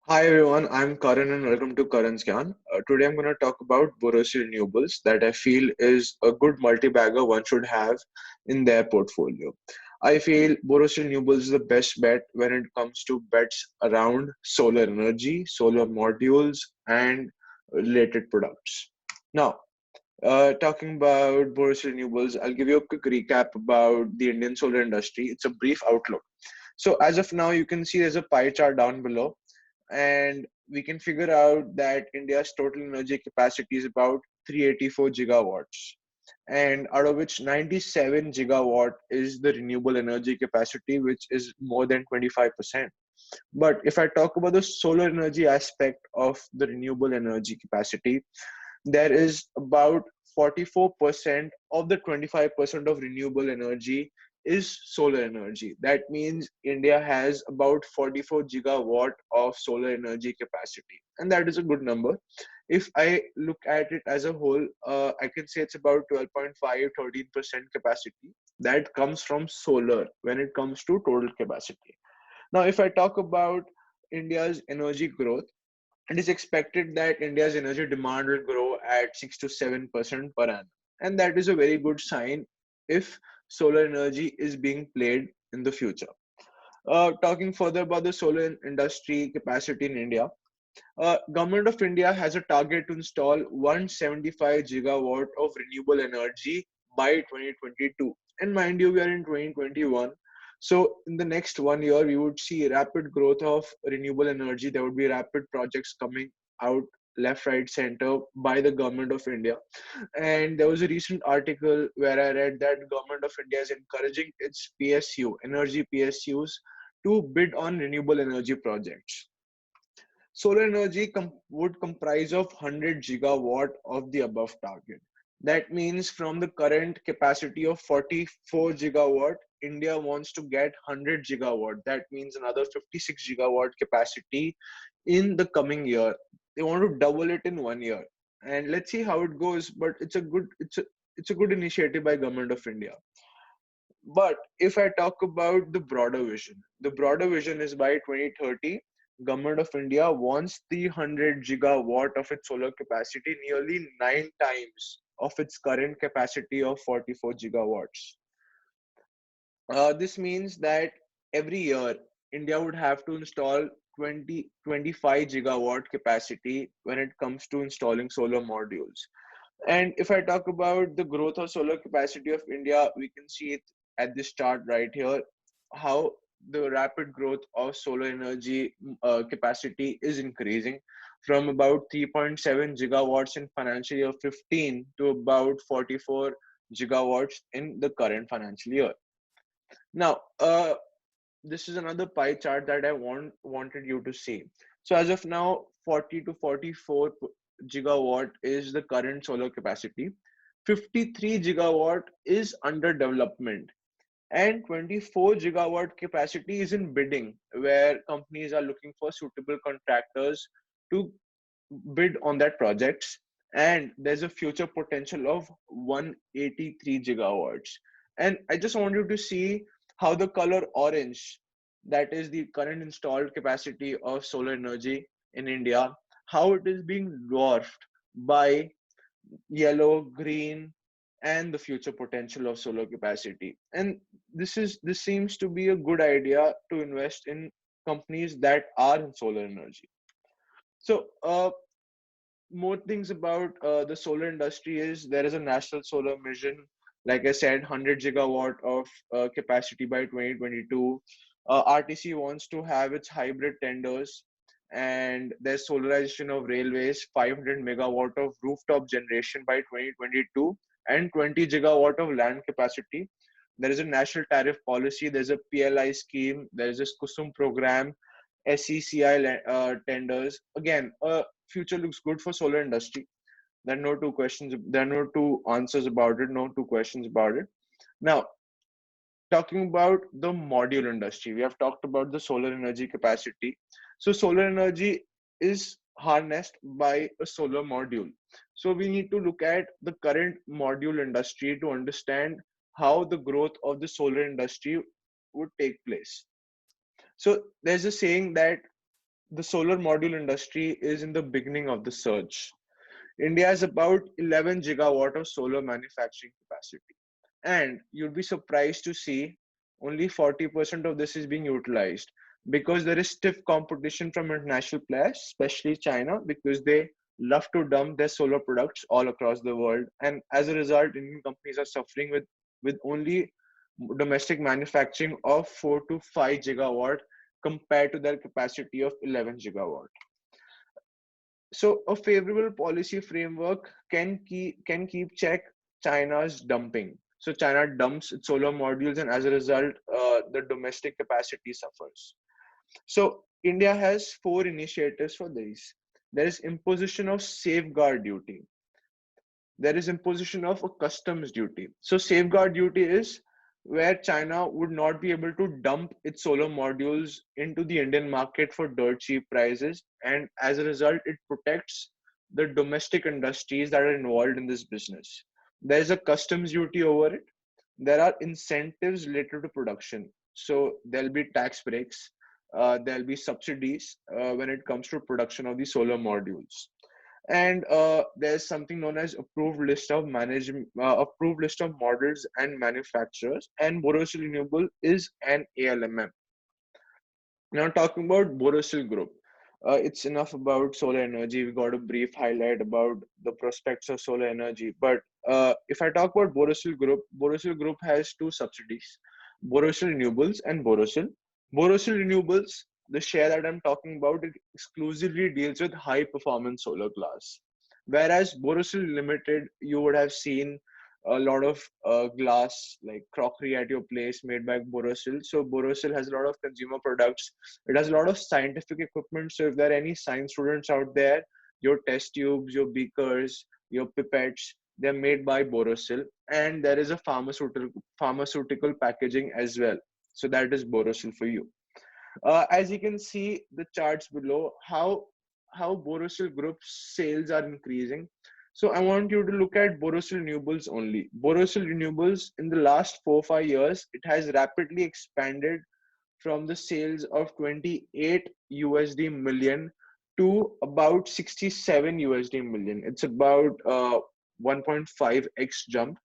Hi everyone, I'm Karan and welcome to Karan's Gyan. Today I'm going to talk about Borosil Renewables that I feel is a good multi-bagger one should have in their portfolio. I feel Borosil Renewables is the best bet when it comes to bets around solar energy, solar modules, and related products. Now, talking about Borosil Renewables, I'll give you a quick recap about the Indian solar industry. It's a brief outlook. So as of now, you can see there's a pie chart down below and we can figure out that India's total energy capacity is about 384 gigawatts, and out of which 97 gigawatt is the renewable energy capacity, which is more than 25%. But if I talk about the solar energy aspect of the renewable energy capacity, there is about 44% of the 25% of renewable energy is solar energy. That means India has about 44 gigawatt of solar energy capacity, and that is a good number. If I look at it as a whole, I can say it's about 12.5, 13% capacity that comes from solar when it comes to total capacity. Now, if I talk about India's energy growth, it is expected that India's energy demand will grow at 6 to 7% per annum. And that is a very good sign if solar energy is being played in the future. Talking further about the solar industry capacity in India, Government of India has a target to install 175 gigawatt of renewable energy by 2022. And mind you, we are in 2021. So in the next 1 year, we would see rapid growth of renewable energy. There would be rapid projects coming out left, right, center by the government of India. And there was a recent article where I read that government of India is encouraging its PSU, energy PSUs, to bid on renewable energy projects. Solar energy would comprise of 100 gigawatt of the above target. That means from the current capacity of 44 gigawatt, India wants to get 100 gigawatt. That means another 56 gigawatt capacity in the coming year. They want to double it in 1 year. And let's see how it goes. But it's a good initiative by Government of India. But if I talk about the broader vision is by 2030, Government of India wants the 100 gigawatt of its solar capacity, nearly 9 times of its current capacity of 44 gigawatts. This means that every year India would have to install 25 gigawatt capacity when it comes to installing solar modules. And if I talk about the growth of solar capacity of India, we can see it at this chart right here, how the rapid growth of solar energy capacity is increasing from about 3.7 gigawatts in financial year 15 to about 44 gigawatts in the current financial year. Now, this is another pie chart that I wanted you to see. So as of now, 40 to 44 gigawatt is the current solar capacity. 53 gigawatt is under development, and 24 gigawatt capacity is in bidding, where companies are looking for suitable contractors to bid on that projects. And there's a future potential of 183 gigawatts. And I just want you to see how the color orange, that is the current installed capacity of solar energy in India, how it is being dwarfed by yellow, green, and the future potential of solar capacity. And this seems to be a good idea to invest in companies that are in solar energy. So more things about the solar industry is there is a national solar mission. Like I said, 100 gigawatt of capacity by 2022. RTC wants to have its hybrid tenders, and there's solarization of railways, 500 megawatt of rooftop generation by 2022, and 20 gigawatt of land capacity. There is a national tariff policy, there's a PLI scheme, there is a Kusum program, SECI tenders. Again, future looks good for solar industry. There are no two questions. There are no two answers about it. No two questions about it. Now, talking about the module industry, we have talked about the solar energy capacity. So, solar energy is harnessed by a solar module. So, we need to look at the current module industry to understand how the growth of the solar industry would take place. So, there's a saying that the solar module industry is in the beginning of the surge. India has about 11 gigawatt of solar manufacturing capacity. And you'd be surprised to see only 40% of this is being utilized because there is stiff competition from international players, especially China, because they love to dump their solar products all across the world. And as a result, Indian companies are suffering with only domestic manufacturing of 4 to 5 gigawatt compared to their capacity of 11 gigawatt. So a favorable policy framework can keep check China's dumping. So China dumps its solar modules, and as a result, the domestic capacity suffers. So India has four initiatives for this. There is imposition of safeguard duty. There is imposition of a customs duty. So safeguard duty is where China would not be able to dump its solar modules into the Indian market for dirt cheap prices, and as a result, it protects the domestic industries that are involved in this business. There is a customs duty over it. There are incentives related to production. So there'll be tax breaks, there'll be subsidies when it comes to production of the solar modules, and there's something known as approved list of models and manufacturers, and Borosil Renewable is an ALMM. Now talking about Borosil Group, it's enough about solar energy. We got a brief highlight about the prospects of solar energy, but if I talk about Borosil Group has two subsidiaries, Borosil Renewables and Borosil. Borosil Renewables, the share that I'm talking about, it exclusively deals with high performance solar glass. Whereas Borosil Limited, you would have seen a lot of glass like crockery at your place made by Borosil. So Borosil has a lot of consumer products. It has a lot of scientific equipment. So if there are any science students out there, your test tubes, your beakers, your pipettes, they're made by Borosil. And there is a pharmaceutical packaging as well. So that is Borosil for you. As you can see the charts below, how Borosil Group's sales are increasing. So I want you to look at Borosil Renewables only. Borosil Renewables in the last 4 5 years, it has rapidly expanded from the sales of 28 USD million to about 67 USD million. It's about 1.5x jump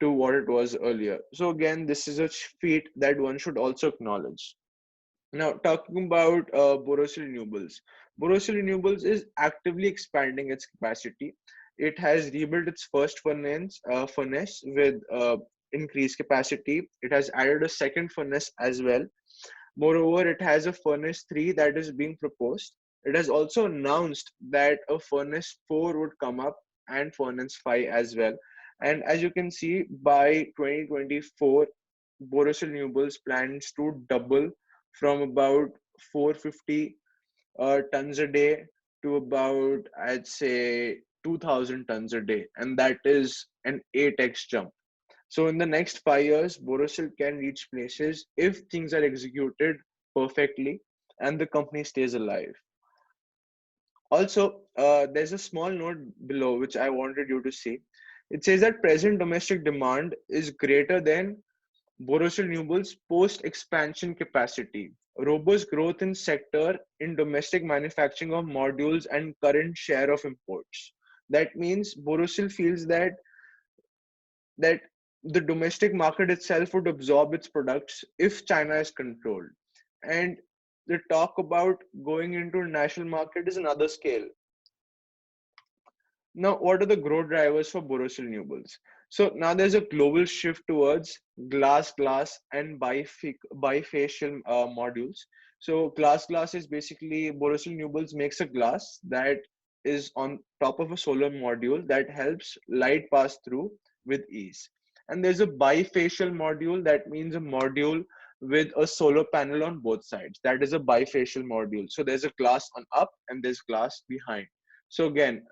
to what it was earlier. So again, this is a feat that one should also acknowledge. Now, talking about Borosil Renewables. Borosil Renewables is actively expanding its capacity. It has rebuilt its first furnace with increased capacity. It has added a second furnace as well. Moreover, it has a furnace 3 that is being proposed. It has also announced that a furnace 4 would come up and furnace 5 as well. And as you can see, by 2024, Borosil Renewables plans to double from about 450 tons a day to about, I'd say, 2000 tons a day. And that is an 8x jump. So in the next 5 years, Borosil can reach places if things are executed perfectly and the company stays alive. Also, there's a small note below which I wanted you to see. It says that present domestic demand is greater than Borosil Renewables post-expansion capacity, robust growth in sector in domestic manufacturing of modules and current share of imports. That means Borosil feels that the domestic market itself would absorb its products if China is controlled. And the talk about going into national market is another scale. Now, what are the growth drivers for Borosil Renewables? So now there's a global shift towards glass, and bifacial modules. So glass is basically Borosil Renewables makes a glass that is on top of a solar module that helps light pass through with ease. And there's a bifacial module, that means a module with a solar panel on both sides. That is a bifacial module. So there's a glass on up and there's glass behind. So again,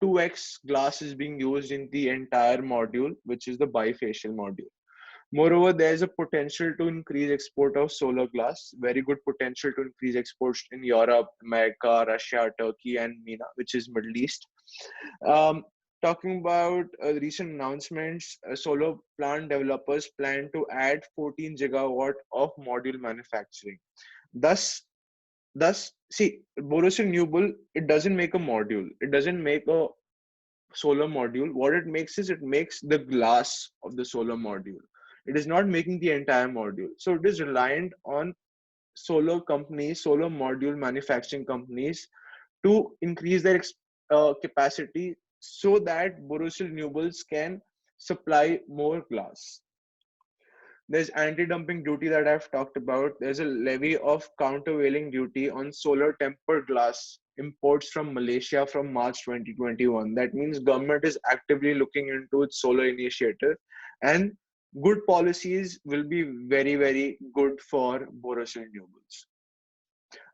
2x glass is being used in the entire module, which is the bifacial module. Moreover, there is a potential to increase export of solar glass, very good potential to increase exports in Europe, America, Russia, Turkey, and MENA, which is Middle East. Um, Talking about recent announcements, solar plant developers plan to add 14 gigawatt of module manufacturing. Thus, Thus, see, Borosil Renewable, it doesn't make a module. It doesn't make a solar module. What it makes is it makes the glass of the solar module. It is not making the entire module. So it is reliant on solar companies, solar module manufacturing companies to increase their capacity so that Borosil Renewables can supply more glass. There's anti-dumping duty that I've talked about. There's a levy of countervailing duty on solar tempered glass imports from Malaysia from March 2021. That means government is actively looking into its solar initiative, and good policies will be very, very good for Borosil Renewables.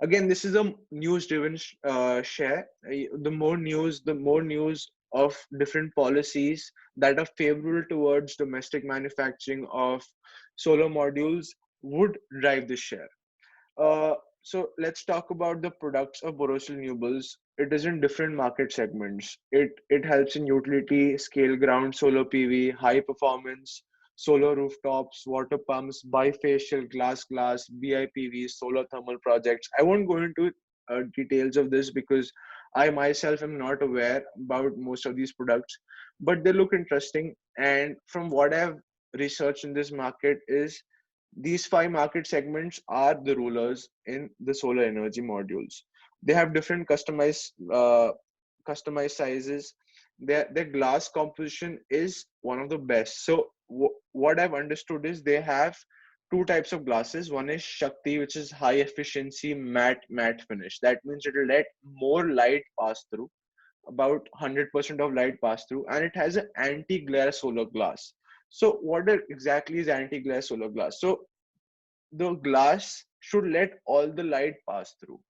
Again, this is a news driven share. The more news of different policies that are favorable towards domestic manufacturing of solar modules would drive this share. So let's talk about the products of Borosil Renewables. It is in different market segments. It helps in utility, scale ground, solar PV, high performance, solar rooftops, water pumps, bifacial, glass, BIPV, solar thermal projects. I won't go into details of this because I myself am not aware about most of these products, but they look interesting. And from what I've researched in this market is these five market segments are the rulers in the solar energy modules. They have different customized sizes. Their glass composition is one of the best. So what I've understood is they have two types of glasses. One is Shakti, which is high efficiency matte finish. That means it will let more light pass through, about 100% of light pass through, and it has an anti-glare solar glass. So exactly is anti-glare solar glass? So the glass should let all the light pass through.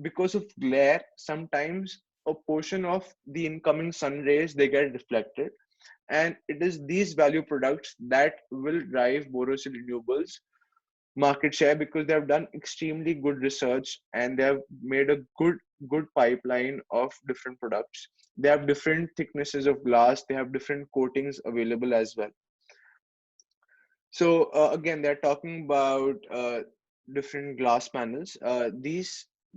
Because of glare, sometimes a portion of the incoming sun rays they get reflected, and it is these value products that will drive Borosil Renewables market share because they have done extremely good research and they have made a good pipeline of different products. They have different thicknesses of glass, they have different coatings available as well. So again, they're talking about different glass panels.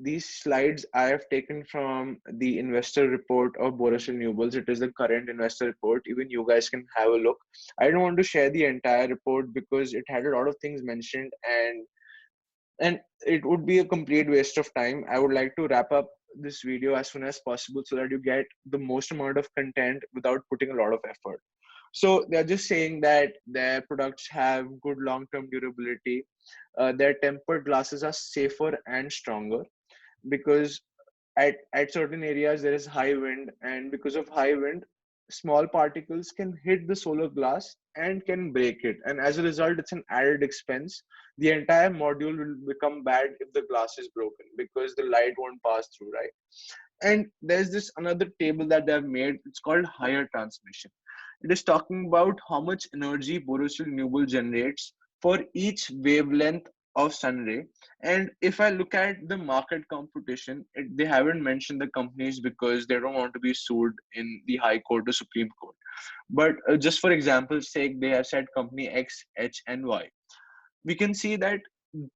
These slides I have taken from the investor report of Borosil Renewables. It is the current investor report. Even you guys can have a look. I don't want to share the entire report because it had a lot of things mentioned, and it would be a complete waste of time. I would like to wrap up this video as soon as possible so that you get the most amount of content without putting a lot of effort. So they're just saying that their products have good long-term durability. Their tempered glasses are safer and stronger because at certain areas there is high wind, and because of high wind, small particles can hit the solar glass and can break it. And as a result, it's an added expense. The entire module will become bad if the glass is broken because the light won't pass through, right? And there's this another table that they've made. It's called higher transmission. It is talking about how much energy Borosil Renewable generates for each wavelength of sun ray. And if I look at the market competition, they haven't mentioned the companies because they don't want to be sued in the High Court or Supreme Court. But just for example's sake, they have said company X, H, and Y. We can see that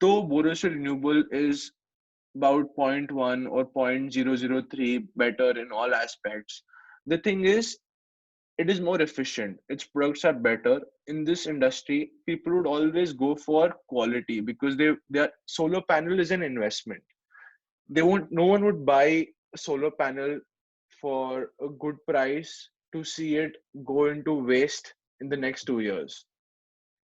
though Borosil Renewable is about zero point 0.1 or 0.003 better in all aspects, the thing is it is more efficient, its products are better. In this industry, people would always go for quality because their solar panel is an investment. They won't No one would buy a solar panel for a good price to see it go into waste in the next 2 years.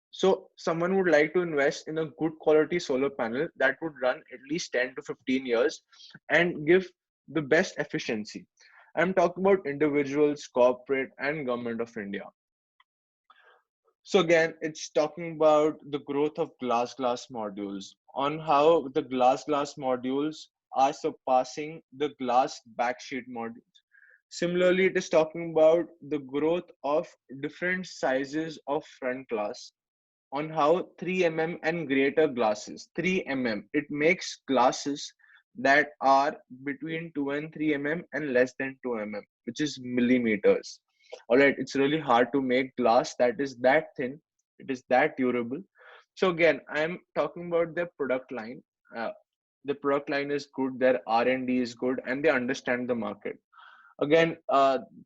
So someone would like to invest in a good quality solar panel that would run at least 10 to 15 years and give the best efficiency. I'm talking about individuals, corporate, and government of India. So again, it's talking about the growth of glass modules, on how the glass modules are surpassing the glass backsheet modules. Similarly, it is talking about the growth of different sizes of front glass, on how 3 mm and greater glasses, 3 mm, it makes glasses that are between 2 and 3 mm and less than 2 mm, which is millimeters. All right, it's really hard to make glass that is that thin, it is that durable. So again, I'm talking about their product line. the product line is good, their R&D is good, and they understand the market. Again,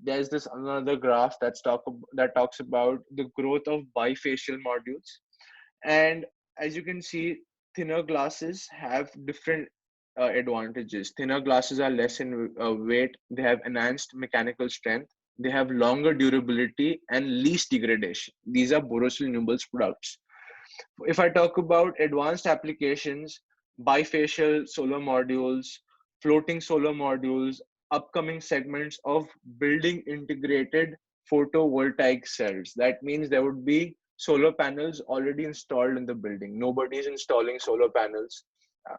there's this another graph that talks about the growth of bifacial modules. And as you can see, thinner glasses have different advantages. Thinner glasses are less in weight, they have enhanced mechanical strength, they have longer durability and least degradation. These are Borosil Renewables products. If I talk about advanced applications, bifacial solar modules, floating solar modules, upcoming segments of building integrated photovoltaic cells. That means there would be solar panels already installed in the building. Nobody is installing solar panels uh,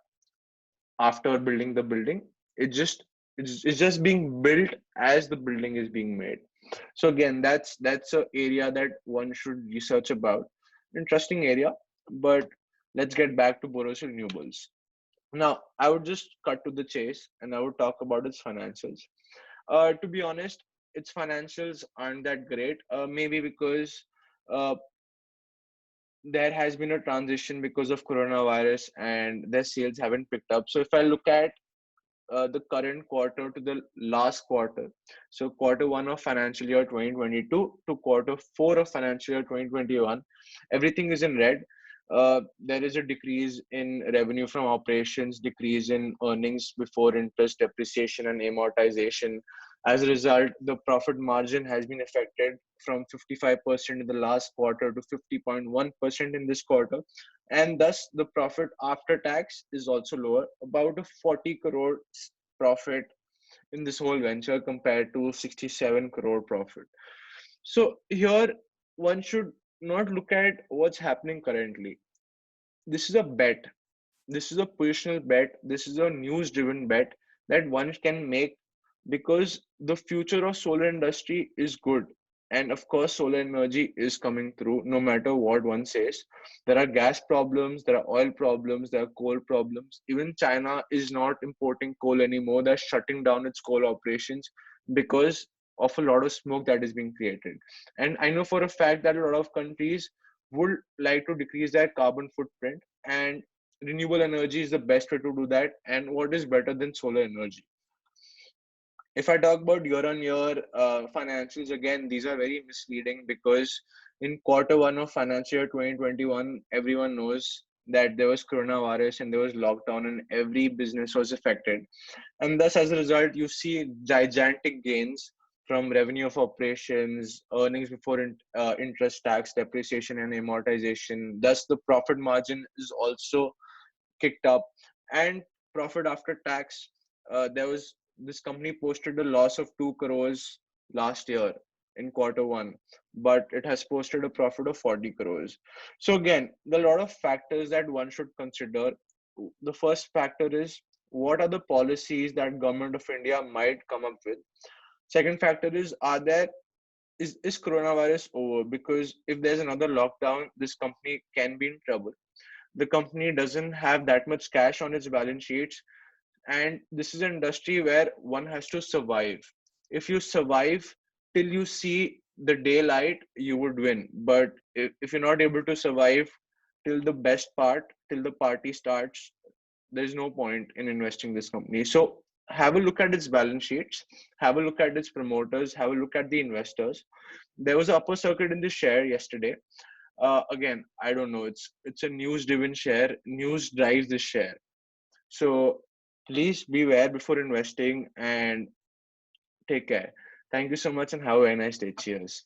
after building the building. It just it's just being built as the building is being made. So again, that's a area that one should research about. Interesting area, but let's get back to Borosil Renewables. Now, I would just cut to the chase and I would talk about its financials. To be honest, its financials aren't that great. Maybe because uh, there has been a transition because of coronavirus and their sales haven't picked up. So if I look at the current quarter to the last quarter. So quarter one of financial year 2022 to quarter four of financial year 2021, everything is in red. There is a decrease in revenue from operations, decrease in earnings before interest, depreciation, and amortization. As a result, the profit margin has been affected from 55% in the last quarter to 50.1% in this quarter, and thus the profit after tax is also lower, about a 40 crore profit in this whole venture compared to 67 crore profit. So here one should not look at what's happening currently. This is a bet, this is a positional bet, this is a news driven bet that one can make, because the future of solar industry is good. And of course, solar energy is coming through no matter what one says. There are gas problems, there are oil problems, there are coal problems. Even China is not importing coal anymore, they're shutting down its coal operations because of a lot of smoke that is being created. And I know for a fact that a lot of countries would like to decrease their carbon footprint, and renewable energy is the best way to do that. And what is better than solar energy? If I talk about year on year financials, again, these are very misleading because in quarter one of financial year 2021, everyone knows that there was coronavirus and there was lockdown and every business was affected. And thus, as a result, you see gigantic gains from revenue of operations, earnings before interest, tax, depreciation, and amortization. Thus, the profit margin is also kicked up, and profit after tax. There was this company posted a loss of 2 crores last year in quarter one, but it has posted a profit of 40 crores. So again, there are a lot of factors that one should consider. The first factor is, what are the policies that government of India might come up with? Second factor is, is coronavirus over? Because if there's another lockdown, this company can be in trouble. The company doesn't have that much cash on its balance sheets, and this is an industry where one has to survive. If you survive till you see the daylight, you would win. But if you're not able to survive till the best part, till the party starts, there's no point in investing this company. So have a look at its balance sheets, have a look at its promoters, have a look at the investors. There was an upper circuit in the share yesterday. Again, I don't know, it's a news driven share, news drives this share. So please beware before investing and take care. Thank you so much and have a very nice day. Cheers.